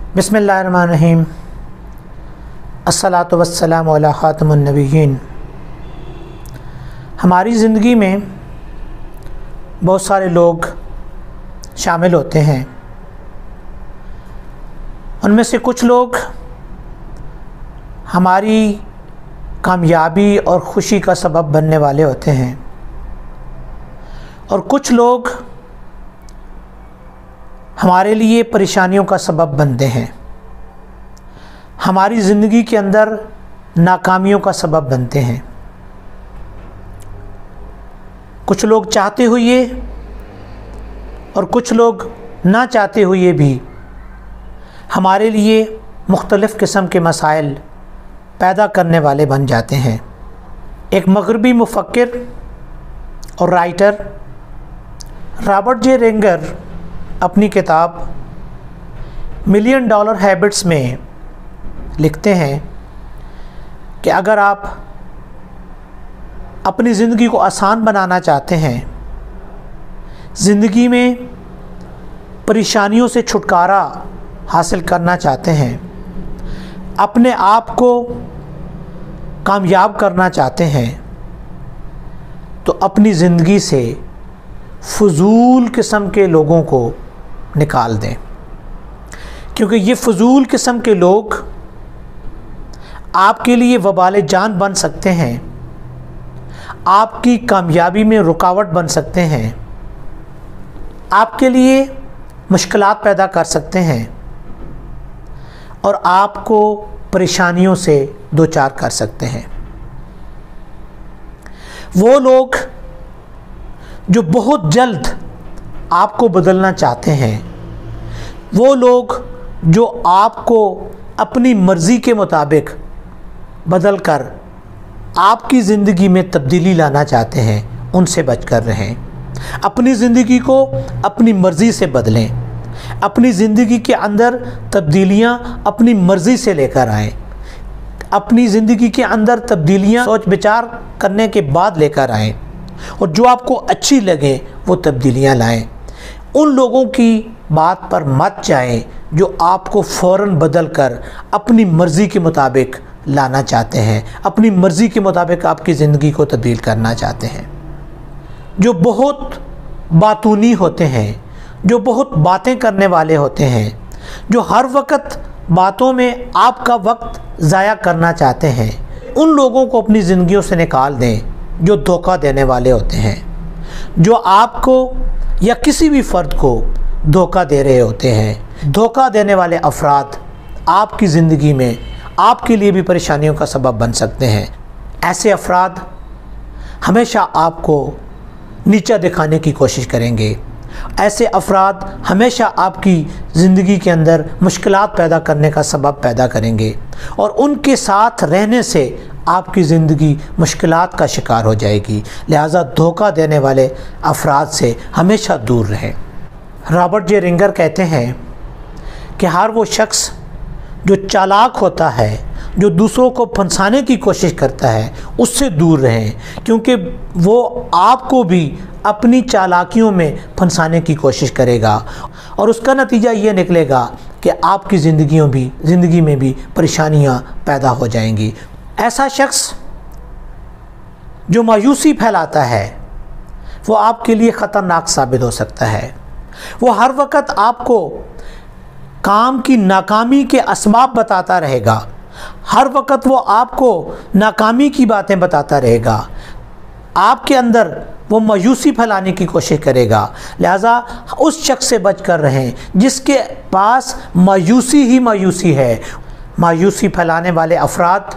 बिस्मिल्लाहिर्रहमानिर्रहीम। अस्सलातु वस्सलामु अला खातमुन नबिय्यीन। हमारी ज़िंदगी में बहुत सारे लोग शामिल होते हैं। उनमें से कुछ लोग हमारी कामयाबी और ख़ुशी का सबब बनने वाले होते हैं और कुछ लोग हमारे लिए परेशानियों का सबब बनते हैं, हमारी ज़िंदगी के अंदर नाकामियों का सबब बनते हैं। कुछ लोग चाहते हुए और कुछ लोग ना चाहते हुए भी हमारे लिए मुख्तलिफ़ किस्म के मसाइल पैदा करने वाले बन जाते हैं। एक मग़रिबी मुफ़क्किर और राइटर रॉबर्ट जे रेंगर अपनी किताब मिलियन डॉलर हैबिट्स में लिखते हैं कि अगर आप अपनी ज़िंदगी को आसान बनाना चाहते हैं, ज़िंदगी में परेशानियों से छुटकारा हासिल करना चाहते हैं, अपने आप को कामयाब करना चाहते हैं, तो अपनी ज़िंदगी से फ़ुज़ूल किस्म के लोगों को निकाल दें, क्योंकि ये फ़ुज़ूल किस्म के लोग आपके लिए वबाल जान बन सकते हैं, आपकी कामयाबी में रुकावट बन सकते हैं, आपके लिए मुश्किलात पैदा कर सकते हैं और आपको परेशानियों से दो चार कर सकते हैं। वो लोग जो बहुत जल्द आपको बदलना चाहते हैं, वो लोग जो आपको अपनी मर्ज़ी के मुताबिक बदल कर आपकी ज़िंदगी में तब्दीली लाना चाहते हैं, उनसे बचकर रहें। अपनी ज़िंदगी को अपनी मर्ज़ी से बदलें, अपनी ज़िंदगी के अंदर तब्दीलियाँ अपनी मर्ज़ी से लेकर आएँ, अपनी ज़िंदगी के अंदर तब्दीलियाँ सोच विचार करने के बाद लेकर आएँ और जो आपको अच्छी लगे वो तब्दीलियाँ लाएं। उन लोगों की बात पर मत जाएं जो आपको फ़ौरन बदल कर अपनी मर्ज़ी के मुताबिक लाना चाहते हैं, अपनी मर्ज़ी के मुताबिक आपकी ज़िंदगी को तब्दील करना चाहते हैं। जो बहुत बातूनी होते हैं, जो बहुत बातें करने वाले होते हैं, जो हर वक्त बातों में आपका वक्त ज़ाया करना चाहते हैं, उन लोगों को अपनी ज़िंदगियों से निकाल दें जो धोखा देने वाले होते हैं, जो आपको या किसी भी फ़र्द को धोखा दे रहे होते हैं। धोखा देने वाले अफराद आपकी ज़िंदगी में आपके लिए भी परेशानियों का सबब बन सकते हैं। ऐसे अफराद हमेशा आपको नीचा दिखाने की कोशिश करेंगे। ऐसे अफराद हमेशा आपकी ज़िंदगी के अंदर मुश्किलात पैदा करने का सबब पैदा करेंगे और उनके साथ रहने से आपकी ज़िंदगी मुश्किलात का शिकार हो जाएगी। लिहाजा धोखा देने वाले अफराद से हमेशा दूर रहें। रॉबर्ट जे रेंगर कहते हैं कि हर वो शख्स जो चालाक होता है, जो दूसरों को फंसाने की कोशिश करता है, उससे दूर रहें, क्योंकि वो आपको भी अपनी चालाकियों में फंसाने की कोशिश करेगा और उसका नतीजा ये निकलेगा कि आपकी ज़िंदगी में भी परेशानियां पैदा हो जाएंगी। ऐसा शख्स जो मायूसी फैलाता है वो आपके लिए ख़तरनाक साबित हो सकता है। वो हर वक्त आपको काम की नाकामी के असबाब बताता रहेगा, हर वक्त वो आपको नाकामी की बातें बताता रहेगा, आपके अंदर वो मायूसी फैलाने की कोशिश करेगा। लिहाजा उस शख्स से बचकर रहें जिसके पास मायूसी ही मायूसी है। मायूसी फैलाने वाले अफराद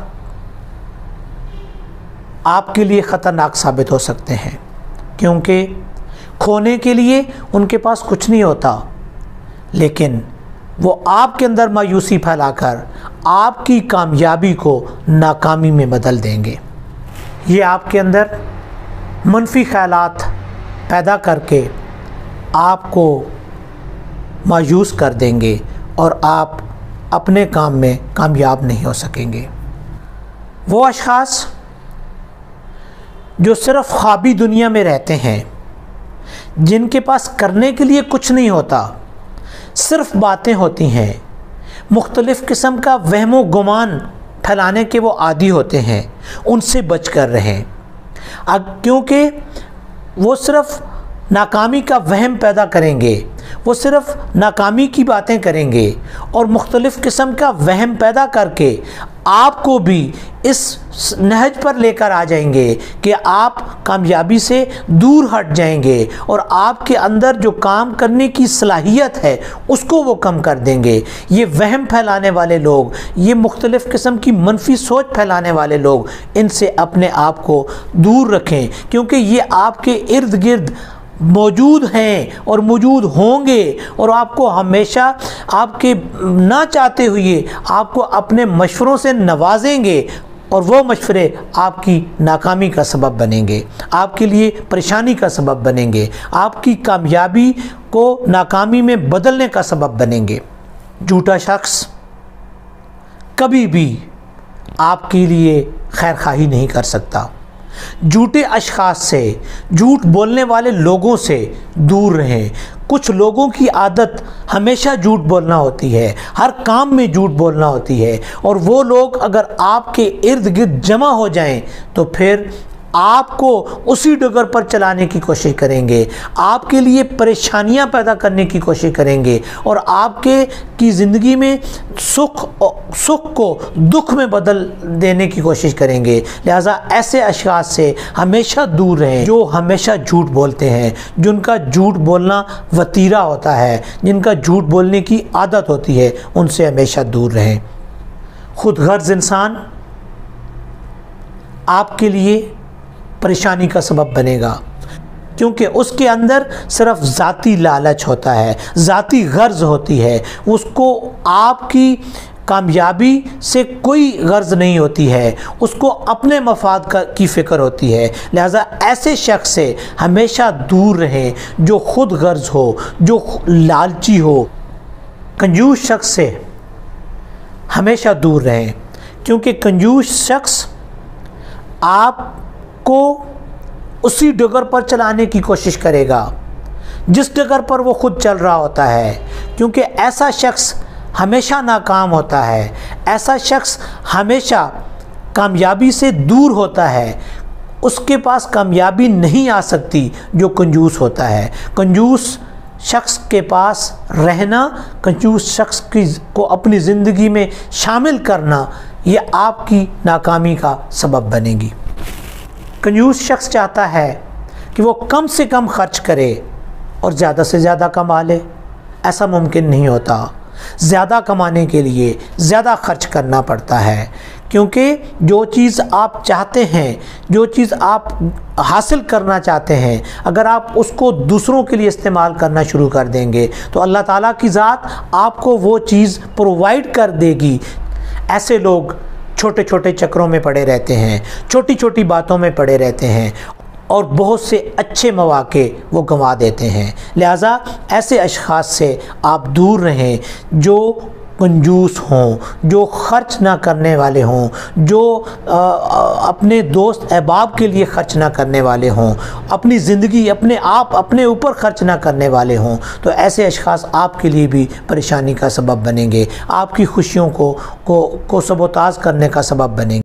आपके लिए ख़तरनाक साबित हो सकते हैं, क्योंकि खोने के लिए उनके पास कुछ नहीं होता, लेकिन वो आपके अंदर मायूसी फैलाकर आपकी कामयाबी को नाकामी में बदल देंगे। ये आपके अंदर मनफी ख़यालात पैदा करके आपको मायूस कर देंगे और आप अपने काम में कामयाब नहीं हो सकेंगे। वो अशख़ास जो सिर्फ़ ख्वाबी दुनिया में रहते हैं, जिनके पास करने के लिए कुछ नहीं होता, सिर्फ बातें होती हैं, مختلف قسم کا وہم و گمان پھیلانے کے وہ عادی ہوتے ہیں، ان سے بچ کر رہیں، کیونکہ وہ صرف ناکامی کا وہم پیدا کریں گے، وہ صرف ناکامی کی باتیں کریں گے اور مختلف قسم کا وہم پیدا کر کے آپ کو بھی اس نہج پر لے کر آ جائیں گے کہ آپ کامیابی سے دور ہٹ جائیں گے اور آپ کے اندر جو کام کرنے کی صلاحیت ہے اس کو وہ کم کر دیں گے۔ یہ وہم پھیلانے والے لوگ، یہ مختلف قسم کی منفی سوچ پھیلانے والے لوگ، ان سے اپنے آپ کو دور رکھیں، کیونکہ یہ آپ کے ارد گرد موجود ہیں اور موجود ہوں گے اور آپ کو ہمیشہ آپ کے نہ چاہتے ہوئے آپ کو اپنے مشوروں سے نوازیں گے اور وہ مشورے آپ کی ناکامی کا سبب بنیں گے، آپ کے لیے پریشانی کا سبب بنیں گے، آپ کی کامیابی کو ناکامی میں بدلنے کا سبب بنیں گے۔ جھوٹا شخص کبھی بھی آپ کے لیے خیر خواہی نہیں کر سکتا۔ جھوٹے اشخاص سے، جھوٹ بولنے والے لوگوں سے دور رہیں۔ کچھ لوگوں کی عادت ہمیشہ جھوٹ بولنا ہوتی ہے، ہر کام میں جھوٹ بولنا ہوتی ہے، اور وہ لوگ اگر آپ کے ارد گرد جمع ہو جائیں تو پھر آپ کو اسی ڈگر پر چلانے کی کوشش کریں گے، آپ کے لیے پریشانیاں پیدا کرنے کی کوشش کریں گے اور آپ کی زندگی میں سکھ کو دکھ میں بدل دینے کی کوشش کریں گے۔ لہٰذا ایسے اشخاص سے ہمیشہ دور رہیں جو ہمیشہ جھوٹ بولتے ہیں، جن کا جھوٹ بولنا وتیرہ ہوتا ہے، جن کا جھوٹ بولنے کی عادت ہوتی ہے، ان سے ہمیشہ دور رہیں۔ خود غرض انسان آپ کے لیے پریشانی کا سبب بنے گا، کیونکہ اس کے اندر صرف ذاتی لالچ ہوتا ہے، ذاتی غرض ہوتی ہے، اس کو آپ کی کامیابی سے کوئی غرض نہیں ہوتی ہے، اس کو اپنے مفاد کی فکر ہوتی ہے۔ لہذا ایسے شخص سے ہمیشہ دور رہیں جو خود غرض ہو، جو لالچی ہو۔ کنجوس شخص سے ہمیشہ دور رہیں، کیونکہ کنجوس شخص آپ کو اسی ڈگر پر چلانے کی کوشش کرے گا جس ڈگر پر وہ خود چل رہا ہوتا ہے، کیونکہ ایسا شخص ہمیشہ ناکام ہوتا ہے، ایسا شخص ہمیشہ کامیابی سے دور ہوتا ہے، اس کے پاس کامیابی نہیں آ سکتی جو کنجوس ہوتا ہے۔ کنجوس شخص کے پاس رہنا، کنجوس شخص کو اپنی زندگی میں شامل کرنا، یہ آپ کی ناکامی کا سبب بنے گی۔ کنجوس شخص چاہتا ہے کہ وہ کم سے کم خرچ کرے اور زیادہ سے زیادہ کما لے۔ ایسا ممکن نہیں ہوتا، زیادہ کمانے کے لیے زیادہ خرچ کرنا پڑتا ہے، کیونکہ جو چیز آپ چاہتے ہیں، جو چیز آپ حاصل کرنا چاہتے ہیں، اگر آپ اس کو دوسروں کے لیے استعمال کرنا شروع کر دیں گے تو اللہ تعالیٰ کی ذات آپ کو وہ چیز پرووائیڈ کر دے گی۔ ایسے لوگ چھوٹے چھوٹے چکروں میں پڑے رہتے ہیں، چھوٹی چھوٹی باتوں میں پڑے رہتے ہیں اور بہت سے اچھے مواقع وہ گنوا دیتے ہیں۔ لہٰذا ایسے اشخاص سے آپ دور رہیں جو کنجوس ہوں، جو خرچ نہ کرنے والے ہوں، جو اپنے دوست احباب کے لیے خرچ نہ کرنے والے ہوں، اپنی زندگی اپنے اوپر خرچ نہ کرنے والے ہوں۔ تو ایسے اشخاص آپ کے لیے بھی پریشانی کا سبب بنیں گے، آپ کی خوشیوں کو سبوتاژ کرنے کا سبب بنیں گے۔